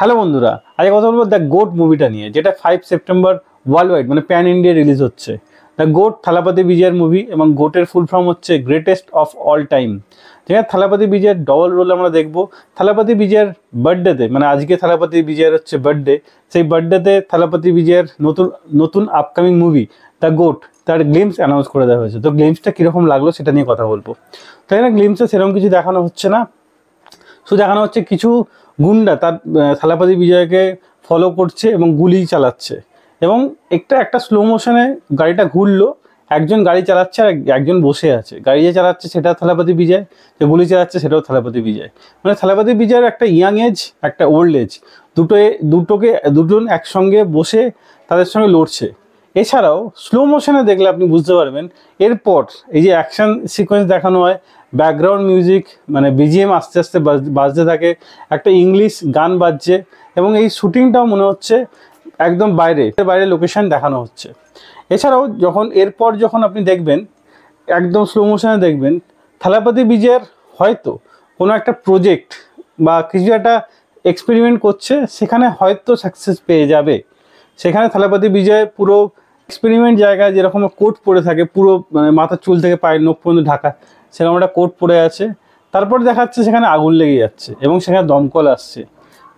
Hello বন্ধুরা, আজকে কথা বলবো দ্য গোট মুভিটা নিয়ে, যেটা 5 সেপ্টেম্বর ওয়ার্ল্ড ওয়াইড মানে প্যান ইন্ডিয়া রিলিজ হচ্ছে। দ্য গোট থালাপতি বিজয়ের মুভি এবং গোটের ফুল ফর্ম হচ্ছে গ্রেটেস্ট অফ অল টাইম। ঠিক আছে, থালাপতি বিজয়ের ডবল রোল আমরা দেখবো। থালাপতি বিজয়ের বার্থডেতে, মানে আজকে থালাপতি বিজয়ের হচ্ছে বার্থডে, সেই বার্থডেতে থালাপতি বিজয়ের নতুন নতুন আপকামিং মুভি দ্য গোট তার গ্লিমস অ্যানাউন্স করে দেওয়া হয়েছে। তো গ্লিমসটা কীরকম লাগলো সেটা নিয়ে কথা বলবো। তাই না, গ্লিমসে সেরকম কিছু দেখানো হচ্ছে না, শুধু দেখানো হচ্ছে কিছু গুন্ডা তার থালাপতি বিজয়কে ফলো করছে এবং গুলি চালাচ্ছে, এবং একটা স্লো মোশনে গাড়িটা ঘুরলো, একজন গাড়ি চালাচ্ছে আর একজন বসে আছে। গাড়ি যে চালাচ্ছে সেটা থালাপতি বিজয়, যে গুলি চালাচ্ছে সেটাও থালাপতি বিজয়। মানে থালাপতি বিজয়ের একটা ইয়াং এজ, একটা ওল্ড এজ, দুজন একসঙ্গে বসে তাদের সঙ্গে লড়ছে। এছাড়াও স্লো মোশনে দেখলে আপনি বুঝতে পারবেন, এরপর এই যে অ্যাকশন সিকোয়েন্স দেখানো হয়, ব্যাকগ্রাউন্ড মিউজিক মানে বিজিএম আস্তে আস্তে বাজতে থাকে, একটা ইংলিশ গান বাজছে, এবং এই শ্যুটিংটাও মনে হচ্ছে একদম বাইরে লোকেশন দেখানো হচ্ছে। এছাড়াও এরপর যখন আপনি দেখবেন, একদম স্লো মোশনে দেখবেন থালাপতি বিজয়ের হয়তো কোনো একটা প্রজেক্ট বা কিছু একটা এক্সপেরিমেন্ট করছে, সেখানে হয়তো সাকসেস পেয়ে যাবে। সেখানে থালাপতি বিজয় পুরো এক্সপেরিমেন্ট জায়গায় যেরকম কোট পরে থাকে, পুরো মানে মাথার চুল থেকে পায়ের নখ পর্যন্ত ঢাকা, সেরকম একটা কোট পরে আছে। তারপর দেখাচ্ছে সেখানে আগুন লেগে যাচ্ছে এবং সেখানে দমকল আসছে।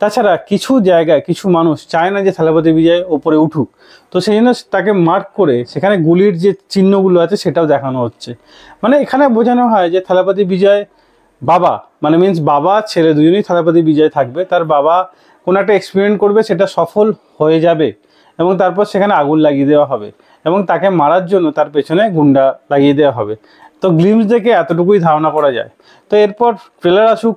তাছাড়া কিছু জায়গায় কিছু মানুষ চায় না যে থালাপতি বিজয় ওপরে উঠুক, তো সেই জন্য তাকে মার্ক করে সেখানে গুলির যে চিহ্নগুলো আছে সেটাও দেখানো হচ্ছে। মানে এখানে বোঝানো হয় যে থালাপতি বিজয় বাবা, মানে মিন্স বাবা ছেলে দুজনেই থালাপতি বিজয় থাকবে। তার বাবা কোনো একটা এক্সপেরিমেন্ট করবে, সেটা সফল হয়ে যাবে এবং তারপর সেখানে আগুন লাগিয়ে দেওয়া হবে এবং তাকে মারার জন্য তার পেছনে গুন্ডা লাগিয়ে দেওয়া হবে। তো গ্লিমস দেখে এতটুকুই ধারণা করা যায়। তো এরপর ট্রেলার আসুক,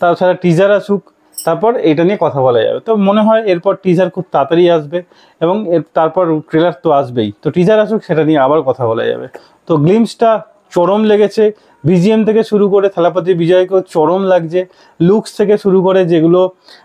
তাছাড়া টিজার আসুক, তারপর এটা নিয়ে কথা বলা যাবে। তো মনে হয় এরপর টিজার খুব তাড়াতাড়ি আসবে এবং তারপর ট্রেলার তো আসবেই। তো টিজার আসুক, সেটা নিয়ে আবার কথা বলা যাবে। তো গ্লিমসটা চরম লেগেছে, বিজিএম থেকে শুরু করে থালাপতি বিজয়কেও চরম লাগছে, লুকস থেকে শুরু করে যেগুলো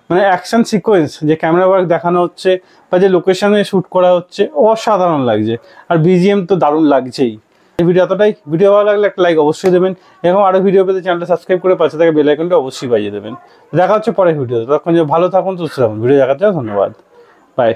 মানে অ্যাকশন সিকোয়েন্স, যে ক্যামেরা ওয়ার্ক দেখানো হচ্ছে বা যে লোকেশনে শ্যুট করা হচ্ছে, অসাধারণ লাগছে। আর বিজিএম তো দারুণ লাগছেই। এই ভিডিও এতটাই। ভিডিও ভালো লাগলে একটা লাইক অবশ্যই দেবেন, এবং আরও ভিডিও পেতে চ্যানেলটা সাবস্ক্রাইব করে পাশে থাকা বেল আইকনটা অবশ্যই বাজিয়ে দেবেন। দেখা হচ্ছে পরের ভিডিওতে। ততক্ষণ ভালো থাকুন, সুস্থ থাকুন। ভিডিও দেখার জন্য ধন্যবাদ। বাই।